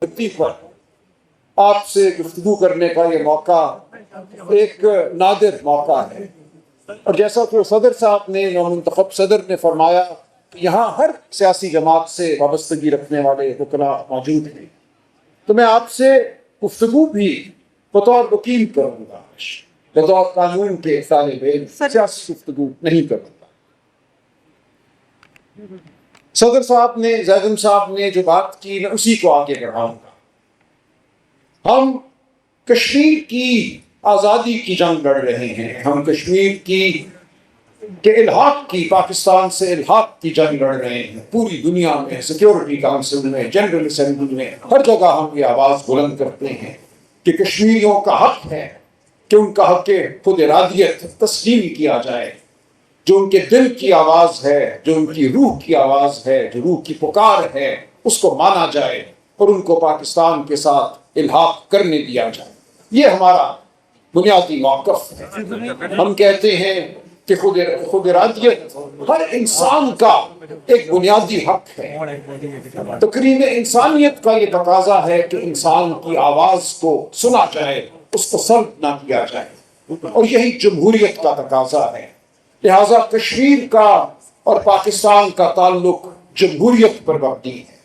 دھرتی پر آپ سے گفتگو کرنے کا یہ موقع ایک نادر موقع ہے، اور جیسا کہ صدر صاحب نے، نومنتخب صدر نے فرمایا کہ یہاں ہر سیاسی جماعت سے وابستگی رکھنے والے وکلاء موجود ہیں، تو میں آپ سے گفتگو بھی بطور وکیل کروں گا، بطور قانون کے طالب علم سیاسی گفتگو نہیں کروں گا۔ صدر صاحب نے، زیدم صاحب نے جو بات کی، میں اسی کو آگے بڑھاؤں گا۔ ہم کشمیر کی آزادی کی جنگ لڑ رہے ہیں، ہم کشمیر کے الحاق کی، پاکستان سے الحاق کی جنگ لڑ رہے ہیں۔ پوری دنیا میں، سیکیورٹی کونسل میں، جنرل اسمبلی میں، ہر جگہ ہم یہ آواز بلند کرتے ہیں کہ کشمیریوں کا حق ہے کہ ان کا حق خود ارادیت تسلیم کیا جائے، جو ان کے دل کی آواز ہے، جو ان کی روح کی آواز ہے، جو روح کی پکار ہے، اس کو مانا جائے اور ان کو پاکستان کے ساتھ الحاق کرنے دیا جائے۔ یہ ہمارا بنیادی موقف ہے۔ ہم کہتے ہیں کہ خود ارادیت ہر انسان کا ایک بنیادی حق ہے۔ تقریم انسانیت کا یہ تقاضا ہے کہ انسان کی آواز کو سنا جائے، اس کو سلب نہ کیا جائے، اور یہی جمہوریت کا تقاضا ہے۔ لہذا کشمیر کا اور پاکستان کا تعلق جمہوریت پر مبنی ہے۔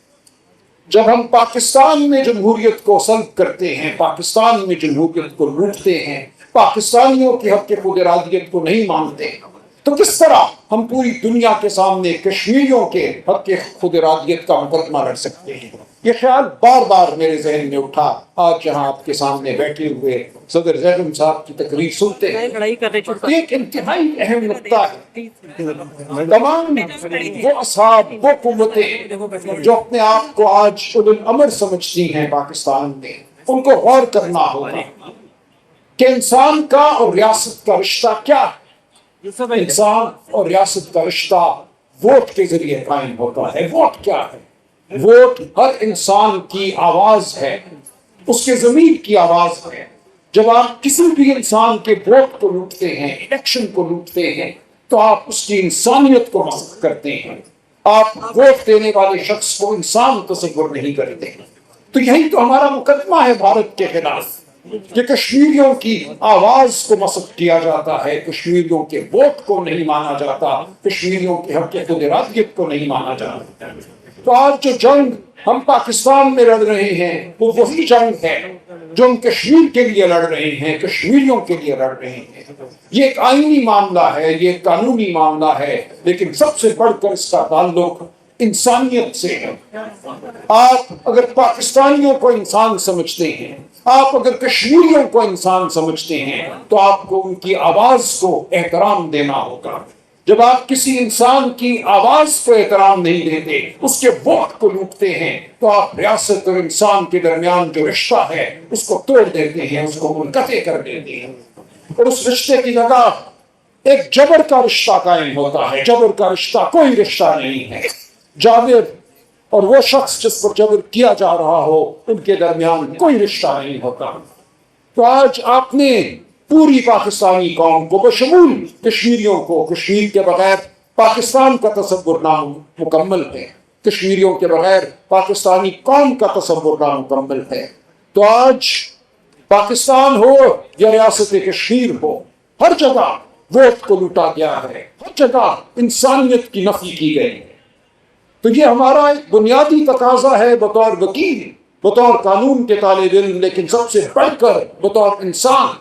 جب ہم پاکستان میں جمہوریت کو سلب کرتے ہیں، پاکستان میں جمہوریت کو لوٹتے ہیں، پاکستانیوں کے حق خود ارادیت کو نہیں مانتے، تو کس طرح ہم پوری دنیا کے سامنے کشمیریوں کے حق خود ارادیت کا مقدمہ لڑ سکتے ہیں؟ یہ خیال بار بار میرے ذہن میں اٹھا آج جہاں آپ کے سامنے بیٹھے ہوئے صدر زیدم صاحب کی تقریر سنتے ہیں۔ ایک انتہائی اہم نقطہ ہے، تمام وہ اصحاب، وہ قوتیں جو اپنے آپ کو آج اولو الامر سمجھتی ہیں پاکستان میں، ان کو غور کرنا ہوگا کہ انسان کا اور ریاست کا رشتہ کیا ہے۔ انسان اور ریاست کا رشتہ ووٹ کے ذریعے قائم ہوتا ہے۔ ووٹ کیا ہے؟ ووٹ ہر انسان کی آواز ہے، اس کے ضمیر کی آواز ہے۔ جب آپ کسی بھی انسان کے ووٹ کو لوٹتے ہیں، الیکشن کو لوٹتے ہیں، تو آپ اس کی انسانیت کو مسخ کرتے ہیں۔ آپ ووٹ دینے والے شخص کو انسان تصور نہیں کرتے۔ تو یہی تو ہمارا مقدمہ ہے بھارت کے خلاف، کہ کشمیریوں کی آواز کو مسخ کیا جاتا ہے، کشمیریوں کے ووٹ کو نہیں مانا جاتا، کشمیریوں کے حق خود ارادیت کو نہیں مانا جاتا۔ تو آج جو جنگ ہم پاکستان میں لڑ رہے ہیں، وہ وہی جنگ ہے جو ہم کشمیر کے لیے لڑ رہے ہیں، کشمیریوں کے لیے لڑ رہے ہیں۔ یہ ایک آئینی معاملہ ہے، یہ ایک قانونی معاملہ ہے، لیکن سب سے بڑھ کر اس کا تعلق انسانیت سے ہے۔ آپ اگر پاکستانیوں کو انسان سمجھتے ہیں، آپ اگر کشمیریوں کو انسان سمجھتے ہیں، تو آپ کو ان کی آواز کو احترام دینا ہوگا۔ جب آپ کسی انسان کی آواز کو احترام نہیں دیتے، اس کے ووٹ کو لوٹتے ہیں، تو آپ ریاست اور انسان کے درمیان جو رشتہ ہے اس کو توڑ دیتے ہیں، اس کو منقطع کر دیتے ہیں، اور اس رشتے کی جگہ ایک جبر کا رشتہ قائم ہوتا ہے۔ جبر کا رشتہ کوئی رشتہ نہیں ہے۔ جابر اور وہ شخص جس پر جبر کیا جا رہا ہو، ان کے درمیان کوئی رشتہ نہیں ہوتا۔ تو آج آپ نے پوری پاکستانی قوم کو، بشمول کشمیریوں کو، کشمیر کے بغیر پاکستان کا تصور نامکمل ہے، کشمیریوں کے بغیر پاکستانی قوم کا تصور نامکمل ہے۔ تو آج پاکستان ہو یا ریاست کشمیر ہو، ہر جگہ ووٹ کو لوٹا گیا ہے، ہر جگہ انسانیت کی نفی کی گئی ہے۔ تو یہ ہمارا ایک بنیادی تقاضا ہے بطور وکیل، بطور قانون کے طالب علم، لیکن سب سے بڑھ کر بطور انسان،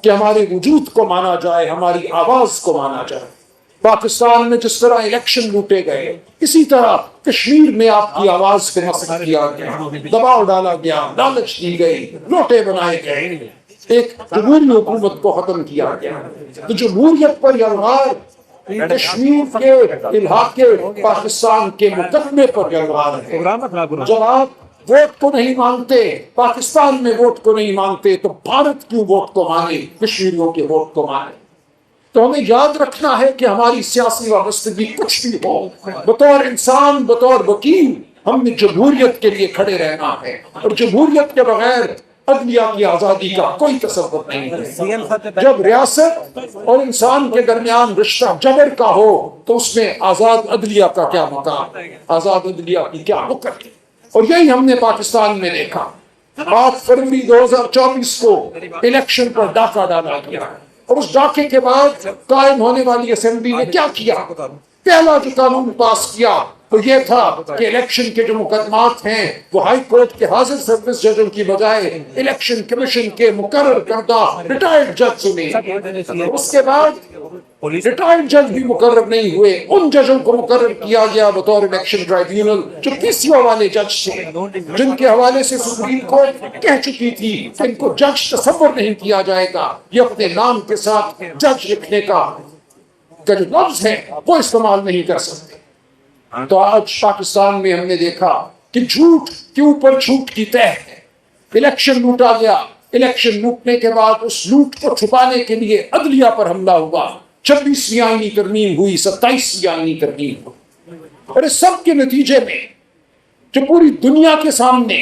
کہ ہمارے وجود کو مانا جائے، ہماری آواز کو مانا جائے۔ پاکستان میں جس طرح الیکشن لوٹے گئے، اسی طرح کشمیر میں آپ کی آواز کو مسخ کیا گیا، دباؤ ڈالا گیا، لالچ دی گئی، نوٹے بنائے گئے، ایک جمہوری حکومت کو ختم کیا گیا۔ تو جمہوریت پر یلغار کشمیر کے الحاق پاکستان کے مقدمے پر یلغار ہے۔ جب آپ ووٹ کو نہیں مانتے، پاکستان میں ووٹ کو نہیں مانتے، تو بھارت کیوں ووٹ کو مانے، کشمیریوں کے ووٹ کو مانے؟ تو ہمیں یاد رکھنا ہے کہ ہماری سیاسی وابستگی کچھ بھی ہو، بطور انسان، بطور وکیل، ہم نے جمہوریت کے لیے کھڑے رہنا ہے، اور جمہوریت کے بغیر عدلیہ کی آزادی کا کوئی تصور نہیں ہے۔ جب ریاست اور انسان کے درمیان رشتہ جبر کا ہو، تو اس میں آزاد عدلیہ کا کیا مقام ہے، آزاد عدلیہ کی کیا حکم ہے؟ اور یہی ہم نے پاکستان میں دیکھا. 8 فروری 2024 کو الیکشن پر ڈاکہ ڈالا گیا اور اس ڈاکے کے بعد قائم ہونے والی اسمبلی نے کیا کیا؟ پہلا جو قانون پاس کیا تو یہ تھا کہ الیکشن کے جو مقدمات ہیں وہ ہائی کورٹ کے حاضر سروس ججوں کی بجائے الیکشن کمیشن کے مقرر کردہ ریٹائرڈ جج چنے. اس کے بعد ریٹائرڈ جج بھی مقرر نہیں ہوئے، ان ججوں کو مقرر کیا گیا بطور الیکشن ٹرائیبیونل جو PCO والے جج تھے، جن کے حوالے سے سپریم کورٹ کہہ چکی تھی کہ ان کو جج تصور نہیں کیا جائے گا، یہ اپنے نام کے ساتھ جج لکھنے کا جو لفظ ہے وہ استعمال نہیں کر سکتے. تو آج پاکستان میں ہم نے دیکھا کہ جھوٹ کے اوپر جھوٹ کی تہ ہے. الیکشن لوٹا گیا، الیکشن لوٹنے کے بعد اس لوٹ کو چھپانے کے لیے عدلیہ پر حملہ ہوا، 26ویں آئینی ترمیم ہوئی، 27ویں آئینی ترمیم ہوئی. اور اس سب کے نتیجے میں جو پوری دنیا کے سامنے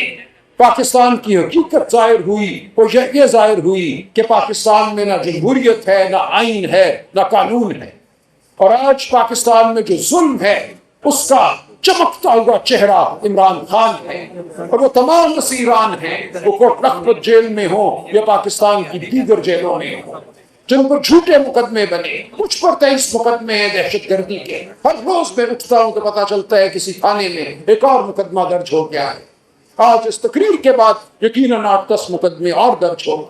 پاکستان کی حقیقت ظاہر ہوئی وہ یہ ظاہر ہوئی کہ پاکستان میں نہ جمہوریت ہے، نہ آئین ہے، نہ قانون ہے. اور آج پاکستان میں جو ظلم ہے اس کا چمکتا ہوا چہرہ عمران خان ہے، اور وہ تمام اسیران ہیں، وہ کوٹ لکھپت جیل میں ہوں یا پاکستان کی دیگر جیلوں میں ہوں، جن پر جھوٹے مقدمے بنے. مجھ پر 23 مقدمے ہیں دہشت گردی کے. ہر روز میں اٹھتا ہوں تو پتا چلتا ہے کسی تھانے میں ایک اور مقدمہ درج ہو گیا ہے. آج اس تقریر کے بعد یقیناً 8-10 مقدمے اور درج ہو.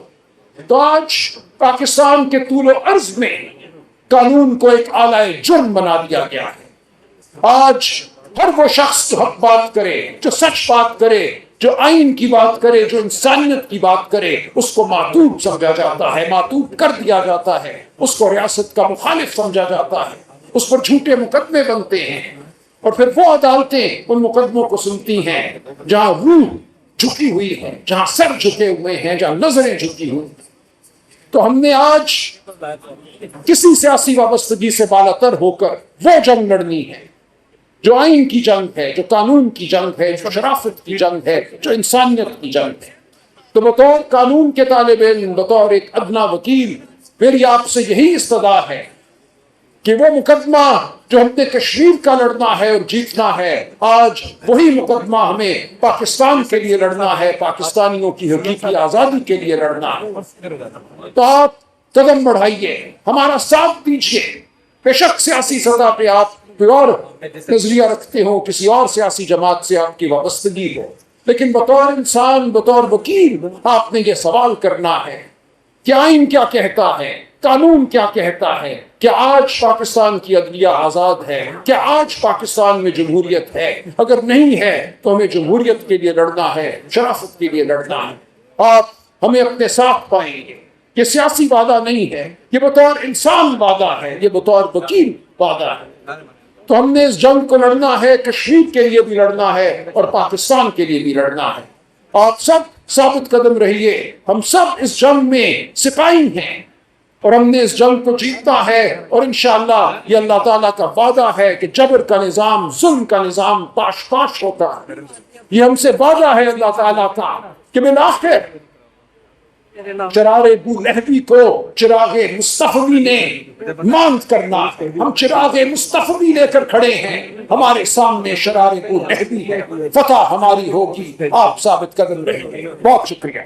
تو آج پاکستان کے طول و عرض میں قانون کو ایک آلائے جرم بنا دیا گیا ہے. آج ہر وہ شخص جو حق بات کرے، جو سچ بات کرے، جو آئین کی بات کرے، جو انسانیت کی بات کرے، اس کو معتوب سمجھا جاتا ہے، معتوب کر دیا جاتا ہے، اس کو ریاست کا مخالف سمجھا جاتا ہے، اس پر جھوٹے مقدمے بنتے ہیں. اور پھر وہ عدالتیں ان مقدموں کو سنتی ہیں جہاں روح جھکی ہوئی ہے، جہاں سر جھکے ہوئے ہیں، جہاں نظریں جھکی ہوئی ہیں. تو ہم نے آج کسی سیاسی وابستگی سے بالاتر ہو کر وہ جنگ لڑنی ہے جو آئین کی جنگ ہے، جو قانون کی جنگ ہے، جو شرافت کی جنگ ہے، جو انسانیت کی جنگ ہے. تو بطور قانون کے طالب علم، بطور ایک ادنا وکیل، میری آپ سے یہی استدعا ہے کہ وہ مقدمہ جو ہم نے کشمیر کا لڑنا ہے اور جیتنا ہے، آج وہی مقدمہ ہمیں پاکستان کے لیے لڑنا ہے، پاکستانیوں کی حقیقی آزادی کے لیے لڑنا ہے. تو آپ قدم بڑھائیے، ہمارا ساتھ دیجیے. بے شک سیاسی سطح پہ آپ کوئی اور نظریہ رکھتے ہو، کسی اور سیاسی جماعت سے آپ کی وابستگی ہو، لیکن بطور انسان، بطور وکیل آپ نے یہ سوال کرنا ہے کہ آئین کیا کہتا ہے، قانون کیا کہتا ہے، کیا آج پاکستان کی عدلیہ آزاد ہے، کیا آج پاکستان میں جمہوریت ہے؟ اگر نہیں ہے تو ہمیں جمہوریت کے لیے لڑنا ہے، شرافت کے لیے لڑنا ہے. آپ ہمیں اپنے ساتھ پائیں گے. یہ سیاسی وعدہ نہیں ہے، یہ بطور انسان وعدہ ہے، یہ بطور وکیل وعدہ ہے. تو ہم نے اس جنگ کو لڑنا ہے، کشمیر کے لیے بھی لڑنا ہے اور پاکستان کے لیے بھی لڑنا ہے. آپ سب ثابت قدم رہیے، ہم سب اس جنگ میں سپاہی ہیں اور ہم نے اس جنگ کو جیتنا ہے. اور انشاءاللہ یہ اللہ تعالیٰ کا وعدہ ہے کہ جبر کا نظام، ظلم کا نظام پاش پاش ہوتا ہے. یہ ہم سے وعدہ ہے اللہ تعالیٰ کا کہ بالآخر چراغ بولہبی کو چراغ مصطفی نے ماند کرنا ہے. ہم چراغ مصطفی لے کر کھڑے ہیں، ہمارے سامنے شرار بولہبی ہے. فتح ہماری ہوگی، آپ ثابت قدم رہیں. بہت شکریہ.